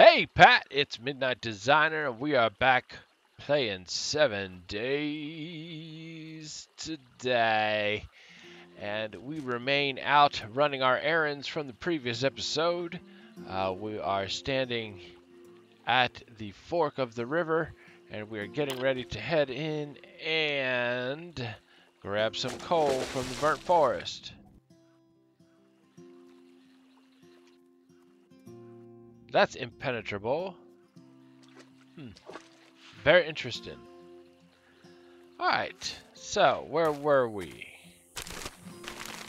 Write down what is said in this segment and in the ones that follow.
Hey Pat, it's Midnight Designer, and we are back playing 7 Days today. And we remain out running our errands from the previous episode. We are standing at the fork of the river, and we are getting ready to head in and grab some coal from the burnt forest. That's impenetrable. Very interesting. Alright, so where were we?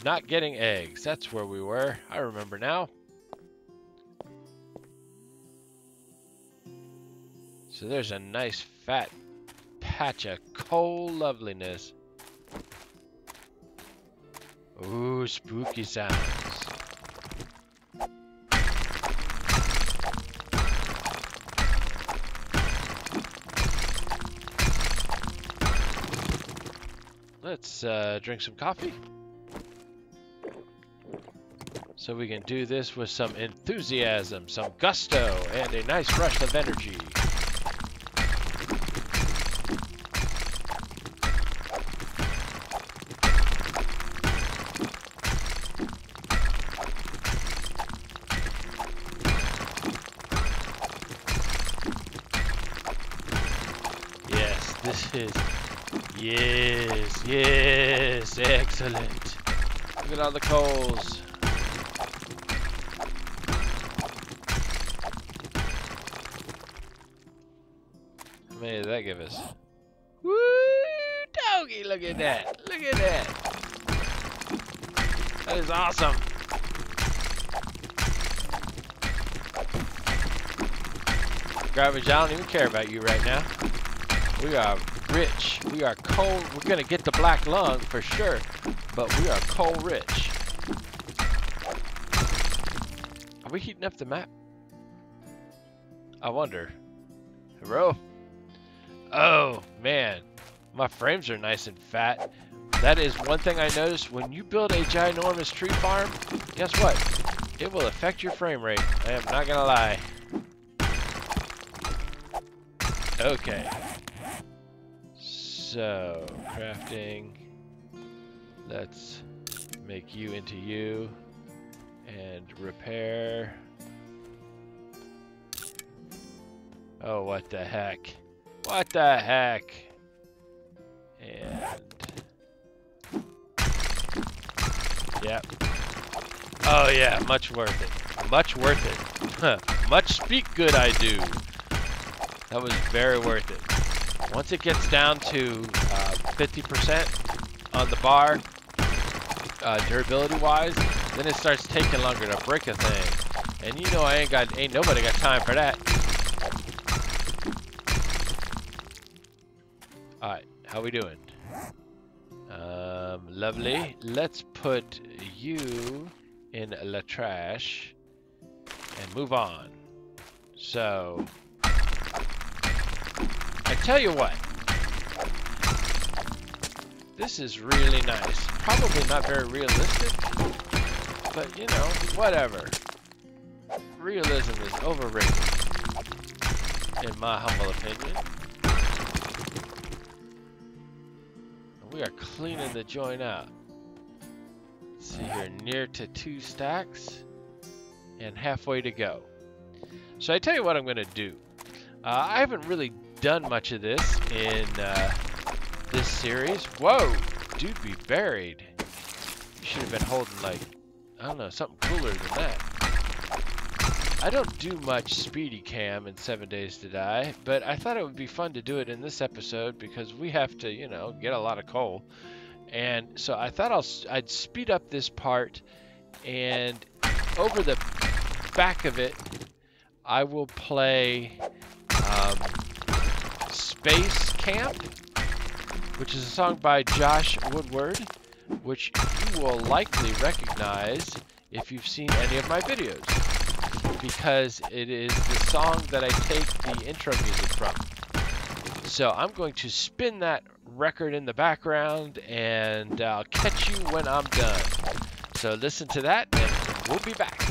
Not getting eggs. That's where we were. I remember now. So there's a nice fat patch of coal loveliness. Ooh, spooky sounds. Let's drink some coffee. So we can do this with some enthusiasm, some gusto, and a nice rush of energy. Yes, this is... Yes, excellent. Look at all the coals. How many did that give us? Woo, doggy, look at that. Look at that. That is awesome. Garbage, I don't even care about you right now. We are rich. We are coal. We're gonna get the black lung for sure, but we are coal rich. Are we heating up the map? I wonder. Hello? Oh man, my frames are nice and fat. That is one thing I noticed when you build a ginormous tree farm. Guess what? It will affect your frame rate. I am not gonna lie. Okay. So, crafting, let's make you into you, and repair. Oh, what the heck? What the heck? And, yep. Oh yeah, much worth it. Much worth it. Much speak good I do. That was very worth it. Once it gets down to 50% on the bar, durability-wise, then it starts taking longer to break a thing. And you know ain't nobody got time for that. All right, how we doing? Lovely. Let's put you in la trash and move on. So. I tell you what, this is really nice. Probably not very realistic, but you know, whatever. Realism is overrated, in my humble opinion. We are cleaning the joint out. Let's see here, near to 2 stacks, and halfway to go. So I tell you what I'm going to do. I haven't really done much of this in this series. Whoa, dude be buried. You should have been holding like, I don't know, something cooler than that. I don't do much speedy cam in 7 Days to Die, but I thought it would be fun to do it in this episode because we have to, you know, get a lot of coal. And so I thought I'd speed up this part, and over the back of it, I will play Space Camp, which is a song by Josh Woodward, which you will likely recognize if you've seen any of my videos, because it is the song that I take the intro music from. So I'm going to spin that record in the background, and I'll catch you when I'm done. So listen to that, and we'll be back.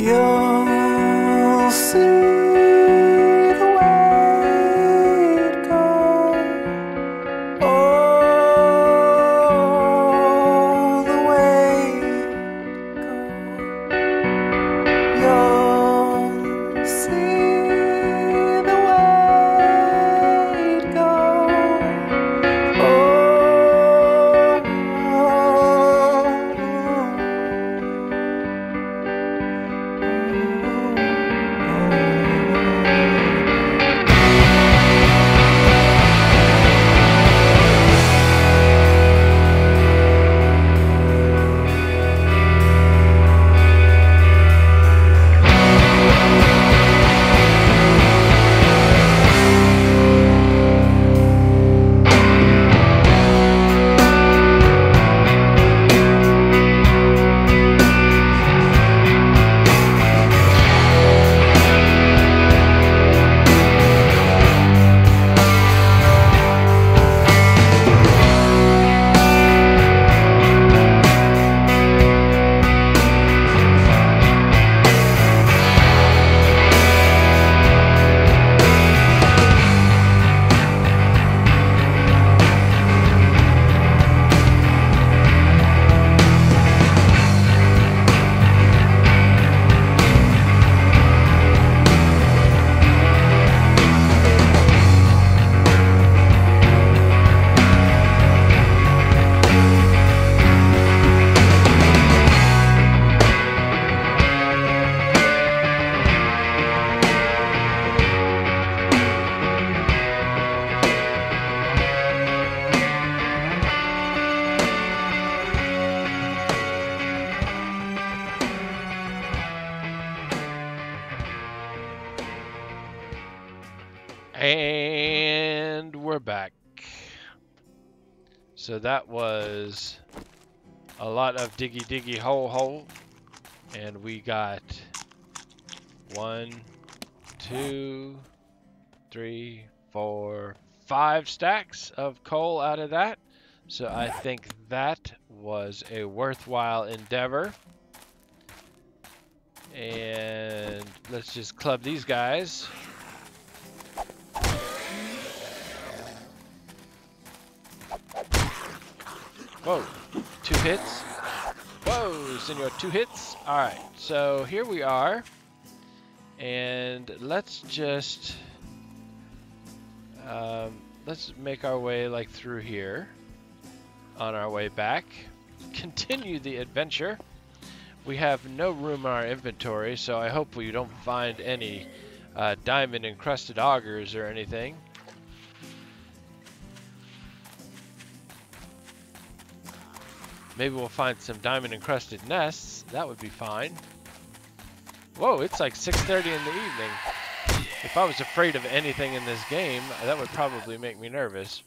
You'll see the way it goes, all the way it goes. You'll see the way it goes, And we're back. So that was a lot of diggy hole, and we got 1, 2, 3, 4, 5 stacks of coal out of that. So I think that was a worthwhile endeavor. And let's just club these guys. Whoa, 2 hits. Whoa, senor, 2 hits. All right, so here we are. And let's just, let's make our way like through here on our way back. Continue the adventure. We have no room in our inventory, so I hope we don't find any diamond encrusted augers or anything. Maybe we'll find some diamond encrusted nests. That would be fine. Whoa, it's like 6:30 in the evening. If I was afraid of anything in this game, that would probably make me nervous.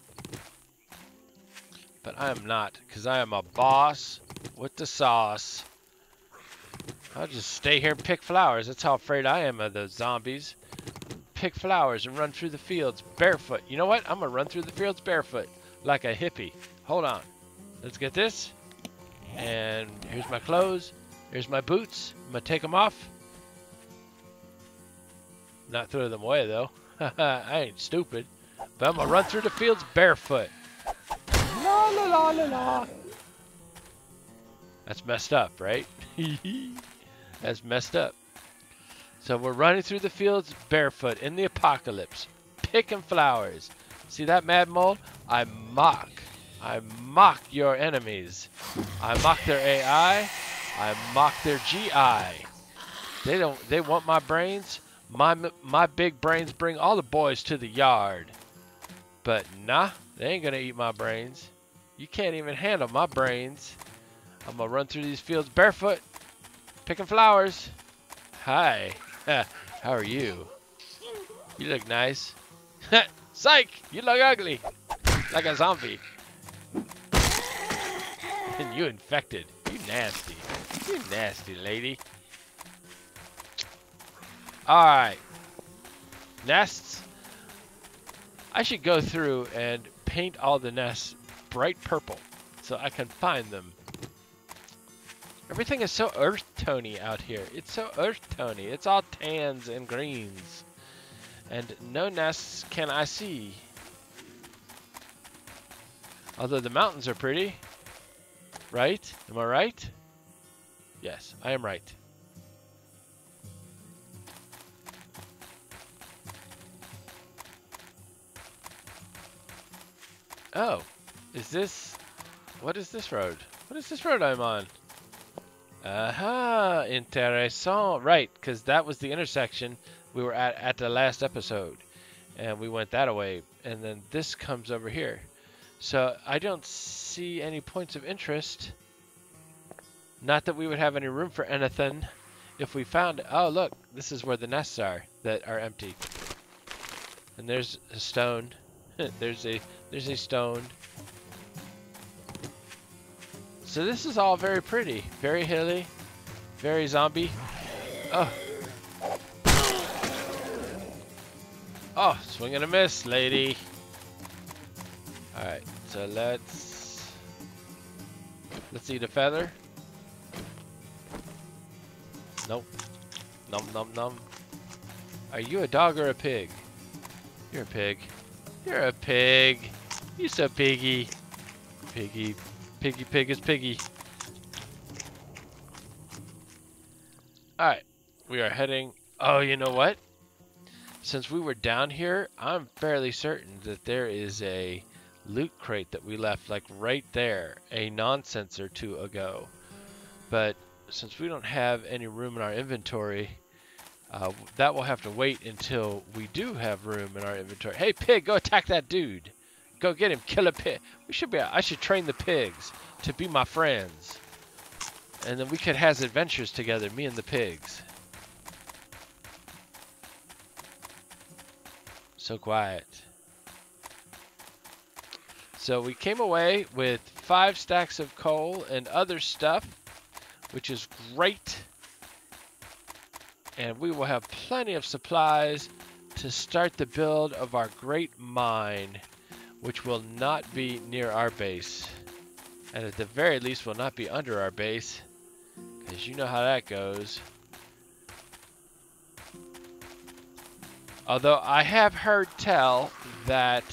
But I am not, because I am a boss with the sauce. I'll just stay here and pick flowers. That's how afraid I am of those zombies. Pick flowers and run through the fields barefoot. You know what? I'm going to run through the fields barefoot like a hippie. Hold on. Let's get this. And here's my clothes. Here's my boots. I'm going to take them off. Not throw them away, though. I ain't stupid. But I'm going to run through the fields barefoot. La la la la la. That's messed up, right? That's messed up. So we're running through the fields barefoot in the apocalypse, picking flowers. See that, Mad Mole? I mock your enemies. I mock their AI. I mock their GI. They want my brains. My big brains bring all the boys to the yard. But nah, they ain't gonna eat my brains. You can't even handle my brains. I'm gonna run through these fields barefoot, picking flowers. Hi, how are you? You look nice. Psych, you look ugly, like a zombie. And you infected. You nasty lady. All right, nests. I should go through and paint all the nests bright purple so I can find them. Everything is so earth tony out here. It's so earth tony. It's all tans and greens. And no nests can I see. Although the mountains are pretty. Right? Am I right? Yes, I am right. Oh, is this... What is this road? What is this road I'm on? Aha, intéressant. Right, because that was the intersection we were at the last episode. And we went that away. And then this comes over here. So I don't see any points of interest. Not that we would have any room for anything if we found it. Oh, look, this is where the nests are that are empty. And there's a stone. there's a stone. So this is all very pretty, very hilly, very zombie. Oh. Oh, swing and a miss, lady. Alright, so let's eat a feather. Nope. Nom nom nom. Are you a dog or a pig? You're a pig. You're a pig. You so piggy. Piggy. Piggy pig is piggy. Alright. We are heading... Oh, you know what? Since we were down here, I'm fairly certain that there is a loot crate that we left like right there a nonsense or two ago. But since we don't have any room in our inventory, that will have to wait until we do have room in our inventory. Hey pig, go attack that dude. Go get him, kill a pig. I should train the pigs to be my friends. And then we could have adventures together, me and the pigs. So quiet. So we came away with 5 stacks of coal and other stuff, which is great. And we will have plenty of supplies to start the build of our great mine, which will not be near our base. And at the very least will not be under our base, because you know how that goes. Although I have heard tell that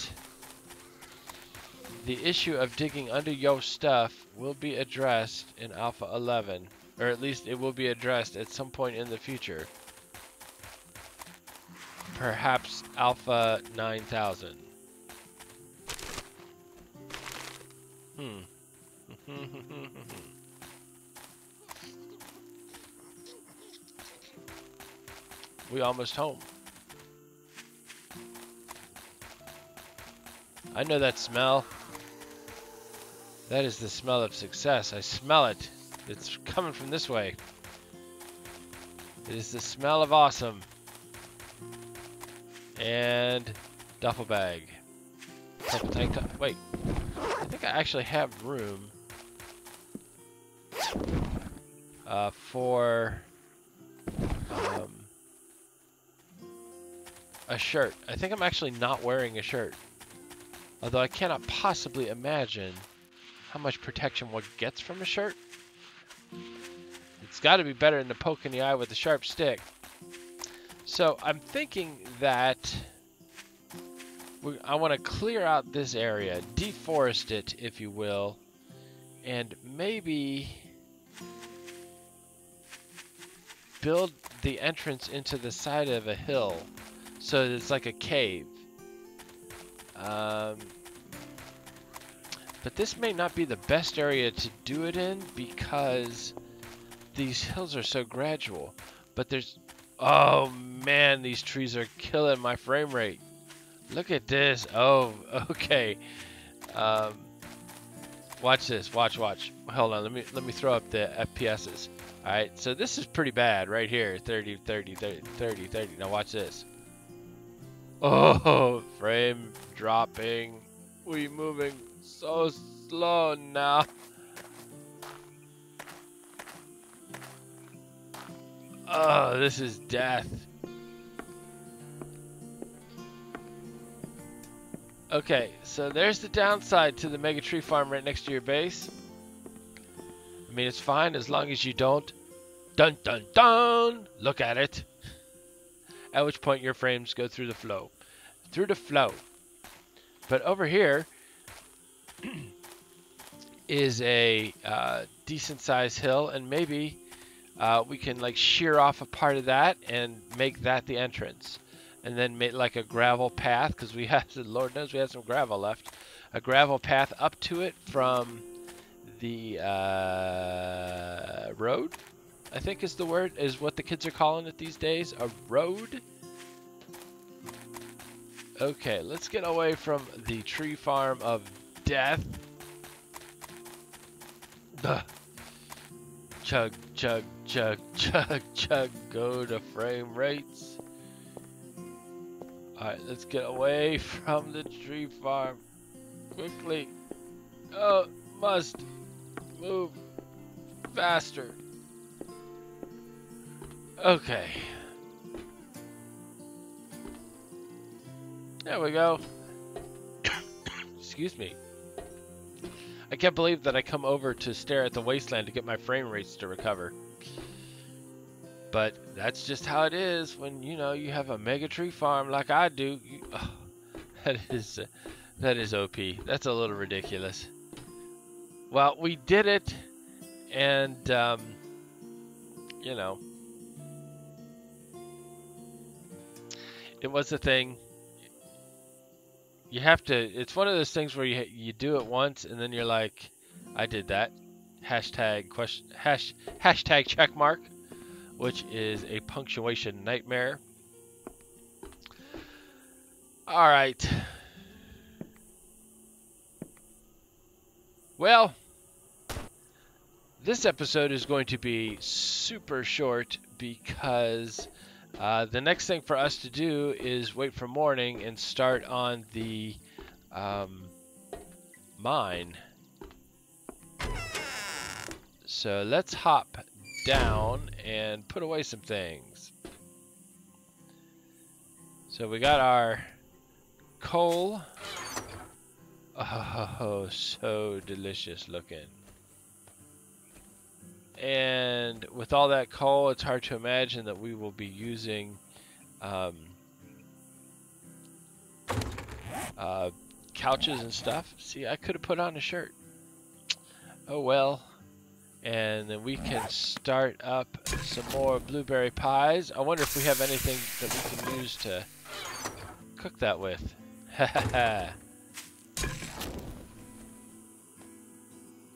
the issue of digging under your stuff will be addressed in Alpha 11. Or at least it will be addressed at some point in the future. Perhaps Alpha 9000. We almost home. I know that smell. That is the smell of success. I smell it. It's coming from this way. It is the smell of awesome. And duffel bag. Purple tank top. Wait. I think I actually have room for a shirt. I think I'm actually not wearing a shirt. Although I cannot possibly imagine how much protection one gets from a shirt. It's got to be better than the poke in the eye with a sharp stick. So I'm thinking that I want to clear out this area, deforest it, if you will, and maybe build the entrance into the side of a hill so that it's like a cave. But this may not be the best area to do it in because these hills are so gradual. But there's... Oh man, these trees are killing my frame rate. Look at this. Oh, okay. Watch this. Watch. Hold on. Let me throw up the FPSs. All right. So this is pretty bad right here. 30, 30, 30, 30, 30. Now watch this. Oh, frame dropping. We moving so slow now. Oh, this is death. Okay, so there's the downside to the mega tree farm right next to your base. I mean, it's fine as long as you don't dun dun dun look at it. At which point your frames go through the flow. Through the flow. But over here is a decent sized hill, and maybe we can like shear off a part of that and make that the entrance. And then make like a gravel path, because we have, Lord knows we have some gravel left. A gravel path up to it from the road, I think is the word, is what the kids are calling it these days. A road. Okay, let's get away from the tree farm of death. Ugh. Chug, chug, chug, chug, chug. Go to frame rates. Alright, let's get away from the tree farm. Quickly. Oh, must move faster. Okay. There we go. Excuse me. I can't believe that I come over to stare at the wasteland to get my frame rates to recover. But that's just how it is when, you know, you have a mega tree farm like I do. That is OP. That's a little ridiculous. Well, we did it, and you know, it was a thing. You have to. It's one of those things where you do it once, and then you're like, I did that. Hashtag question. Hashtag check mark. Which is a punctuation nightmare. All right. Well, this episode is going to be super short because the next thing for us to do is wait for morning and start on the mine. So let's hop down and put away some things. So we got our coal. Oh, so delicious looking. And with all that coal, it's hard to imagine that we will be using couches and stuff. See, I could have put on a shirt. Oh well. And then we can start up some more blueberry pies. I wonder if we have anything that we can use to cook that with.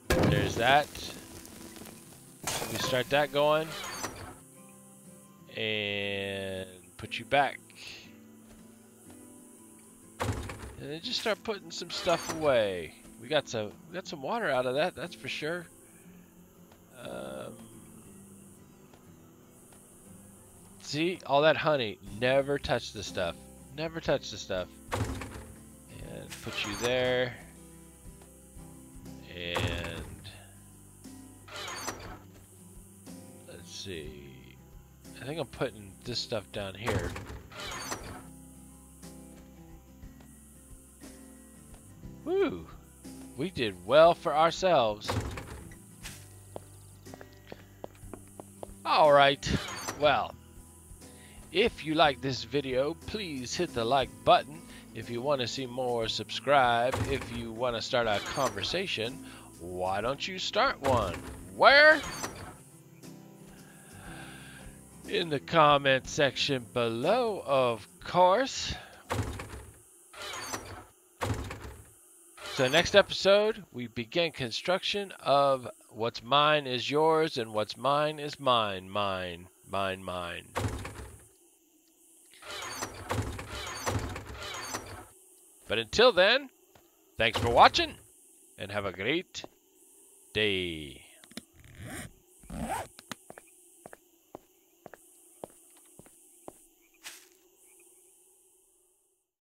There's that. We start that going. And put you back. And then just start putting some stuff away. We got some water out of that, that's for sure. See, all that honey. Never touch the stuff. Never touch the stuff. And put you there. And let's see. I think I'm putting this stuff down here. Woo! We did well for ourselves. Alright, well, if you like this video, please hit the like button. If you want to see more, subscribe. If you want to start a conversation, why don't you start one? Where? In the comment section below, of course. So next episode, we begin construction of what's mine is yours and what's mine is mine. Mine. Mine, mine. But until then, thanks for watching and have a great day.